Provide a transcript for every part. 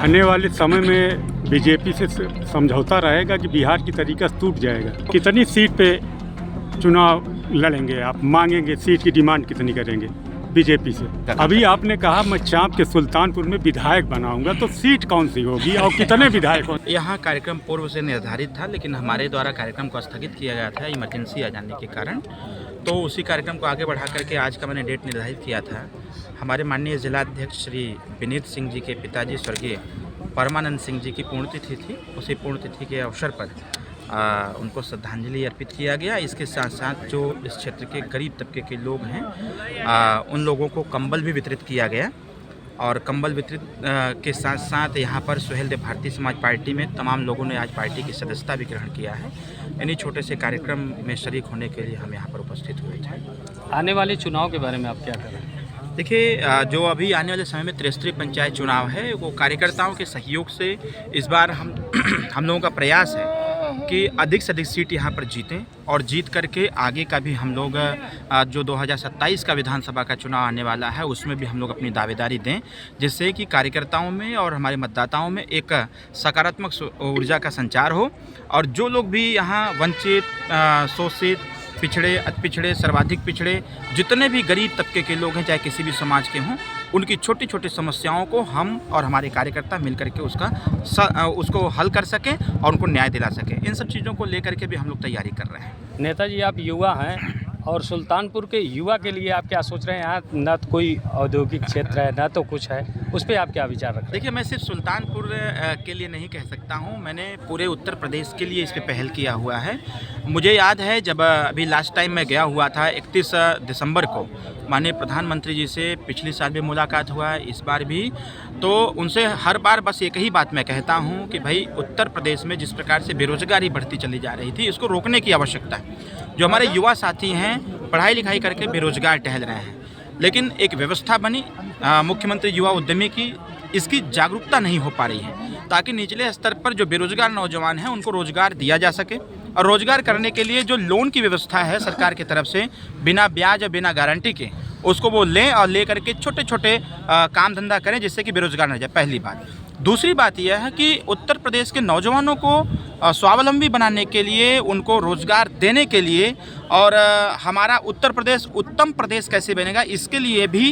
आने वाले समय में बीजेपी से समझौता रहेगा कि बिहार की तरीका टूट जाएगा? कितनी सीट पे चुनाव लड़ेंगे आप? मांगेंगे सीट की डिमांड कितनी करेंगे बीजेपी से? अभी आपने कहा मैं चाँप के सुल्तानपुर में विधायक बनाऊंगा, तो सीट कौन सी होगी और कितने विधायक होंगे? यहाँ कार्यक्रम पूर्व से निर्धारित था, लेकिन हमारे द्वारा कार्यक्रम को स्थगित किया गया था इमरजेंसी आ जाने के कारण। तो उसी कार्यक्रम को आगे बढ़ा करके आज का मैंने डेट निर्धारित किया था। हमारे माननीय जिलाध्यक्ष श्री विनीत सिंह जी के पिताजी स्वर्गीय परमानंद सिंह जी की पुण्यतिथि थी। उसी पुण्यतिथि के अवसर पर उनको श्रद्धांजलि अर्पित किया गया। इसके साथ साथ जो इस क्षेत्र के गरीब तबके के लोग हैं उन लोगों को कंबल भी वितरित किया गया। और कंबल वितरित के साथ साथ यहाँ पर सुहेलदेव भारतीय समाज पार्टी में तमाम लोगों ने आज पार्टी की सदस्यता भी ग्रहण किया है। इन्हीं छोटे से कार्यक्रम में शरीक होने के लिए हम यहाँ पर उपस्थित हुए थे। आने वाले चुनाव के बारे में आप क्या करें? देखिए, जो अभी आने वाले समय में त्रिस्तरीय पंचायत चुनाव है, वो कार्यकर्ताओं के सहयोग से इस बार हम लोगों का प्रयास है कि अधिक से अधिक सीट यहाँ पर जीतें और जीत करके आगे का भी हम लोग जो 2027 का विधानसभा का चुनाव आने वाला है उसमें भी हम लोग अपनी दावेदारी दें, जिससे कि कार्यकर्ताओं में और हमारे मतदाताओं में एक सकारात्मक ऊर्जा का संचार हो। और जो लोग भी यहाँ वंचित, शोषित, पिछड़े, अति पिछड़े, सर्वाधिक पिछड़े, जितने भी गरीब तबके के लोग हैं, चाहे किसी भी समाज के हों, उनकी छोटी छोटी समस्याओं को हम और हमारे कार्यकर्ता मिलकर के उसको हल कर सकें और उनको न्याय दिला सकें। इन सब चीज़ों को लेकर के भी हम लोग तैयारी कर रहे हैं। नेताजी, आप युवा हैं और सुल्तानपुर के युवा के लिए आप क्या सोच रहे हैं? यहाँ ना तो कोई औद्योगिक क्षेत्र है, ना तो कुछ है, उस पर आप क्या विचार रख रहे हैं? देखिए, मैं सिर्फ सुल्तानपुर के लिए नहीं कह सकता हूँ, मैंने पूरे उत्तर प्रदेश के लिए इस पर पहल किया हुआ है। मुझे याद है जब अभी लास्ट टाइम मैं गया हुआ था 31 दिसंबर को माननीय प्रधानमंत्री जी से पिछले साल भी मुलाकात हुआ, इस बार भी। तो उनसे हर बार बस एक ही बात मैं कहता हूँ कि भाई उत्तर प्रदेश में जिस प्रकार से बेरोजगारी बढ़ती चली जा रही थी, इसको रोकने की आवश्यकता है। जो हमारे युवा साथी हैं पढ़ाई लिखाई करके बेरोजगार टहल रहे हैं, लेकिन एक व्यवस्था बनी मुख्यमंत्री युवा उद्यमी की, इसकी जागरूकता नहीं हो पा रही है, ताकि निचले स्तर पर जो बेरोजगार नौजवान हैं उनको रोजगार दिया जा सके। और रोजगार करने के लिए जो लोन की व्यवस्था है सरकार की तरफ से, बिना ब्याज और बिना गारंटी के उसको वो लें और ले करके छोटे छोटे काम धंधा करें, जिससे कि बेरोजगार न जाए। पहली बात। दूसरी बात यह है कि उत्तर प्रदेश के नौजवानों को स्वावलंबी बनाने के लिए, उनको रोजगार देने के लिए और हमारा उत्तर प्रदेश उत्तम प्रदेश कैसे बनेगा, इसके लिए भी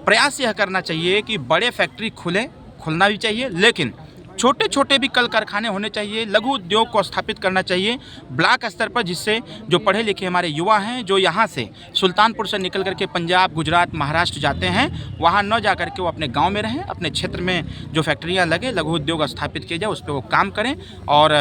प्रयास यह करना चाहिए कि बड़े फैक्ट्री खुलना भी चाहिए, लेकिन छोटे छोटे भी कल कारखाने होने चाहिए। लघु उद्योग को स्थापित करना चाहिए ब्लॉक स्तर पर, जिससे जो पढ़े लिखे हमारे युवा हैं जो यहाँ से सुल्तानपुर से निकल करके पंजाब, गुजरात, महाराष्ट्र जाते हैं, वहाँ न जा करके वो अपने गांव में रहें, अपने क्षेत्र में जो फैक्ट्रियाँ लगे, लघु उद्योग स्थापित किए जाए, उस पर वो काम करें और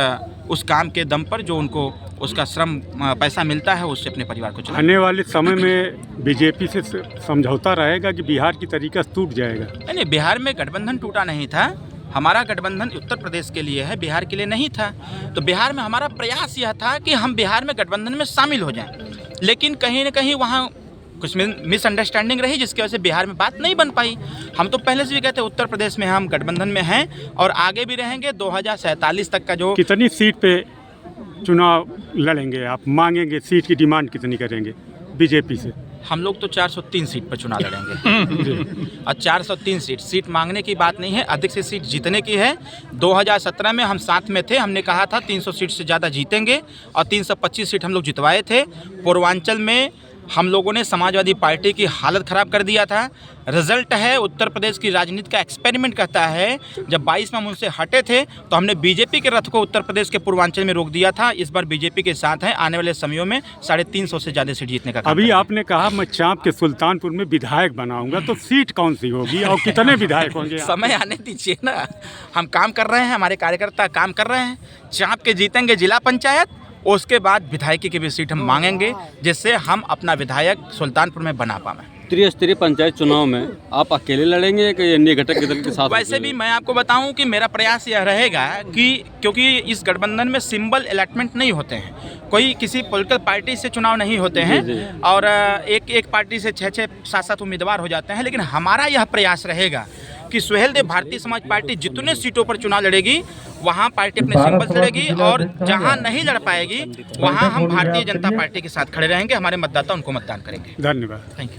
उस काम के दम पर जो उनको उसका श्रम पैसा मिलता है उससे अपने परिवार को चलाएं। आने वाले समय में बीजेपी से समझौता रहेगा कि बिहार की तरीका टूट जाएगा? नहीं, बिहार में गठबंधन टूटा नहीं था। हमारा गठबंधन उत्तर प्रदेश के लिए है, बिहार के लिए नहीं था। तो बिहार में हमारा प्रयास यह था कि हम बिहार में गठबंधन में शामिल हो जाएं, लेकिन कहीं न कहीं वहाँ कुछ मिसअंडरस्टैंडिंग रही, जिसकी वजह से बिहार में बात नहीं बन पाई। हम तो पहले से भी कहते उत्तर प्रदेश में हम गठबंधन में हैं और आगे भी रहेंगे। 2047 तक का जो कितनी सीट पे चुनाव लड़ेंगे आप? मांगेंगे सीट की डिमांड कितनी करेंगे बीजेपी से? हम लोग तो 403 सीट पर चुनाव लड़ेंगे और 403 सीट मांगने की बात नहीं है, अधिक से सीट जीतने की है। 2017 में हम साथ में थे, हमने कहा था 300 सीट से ज़्यादा जीतेंगे और 325 सीट हम लोग जितवाए थे। पूर्वांचल में हम लोगों ने समाजवादी पार्टी की हालत ख़राब कर दिया था। रिजल्ट है, उत्तर प्रदेश की राजनीति का एक्सपेरिमेंट कहता है, जब 22 में हम उनसे हटे थे तो हमने बीजेपी के रथ को उत्तर प्रदेश के पूर्वांचल में रोक दिया था। इस बार बीजेपी के साथ है, आने वाले समयों में 350 से ज़्यादा सीट जीतने का काम अभी आपने कहा मैं चाँप के सुल्तानपुर में विधायक बनाऊंगा, तो सीट कौन सी होगी और कितने विधायक होंगे? समय आने दीजिए ना, हम काम कर रहे हैं, हमारे कार्यकर्ता काम कर रहे हैं। चाँप के जीतेंगे जिला पंचायत, उसके बाद विधायकी की भी सीट हम मांगेंगे, जिससे हम अपना विधायक सुल्तानपुर में बना पाएं। त्रिस्तरीय पंचायत चुनाव में आप अकेले लड़ेंगे कि अन्य घटक दल के साथ? वैसे भी मैं आपको बताऊं कि मेरा प्रयास यह रहेगा कि क्योंकि इस गठबंधन में सिंबल अलॉटमेंट नहीं होते हैं, कोई किसी पॉलिटिकल पार्टी से चुनाव नहीं होते हैं और एक पार्टी से 6-6, 7-7 उम्मीदवार हो जाते हैं, लेकिन हमारा यह प्रयास रहेगा कि सुहेलदेव भारतीय समाज पार्टी जितने सीटों पर चुनाव लड़ेगी वहाँ पार्टी अपने सिंबल से लड़ेगी और जहाँ नहीं लड़ पाएगी वहाँ हम भारतीय जनता पार्टी के साथ खड़े रहेंगे, हमारे मतदाता उनको मतदान करेंगे। धन्यवाद। Thank you.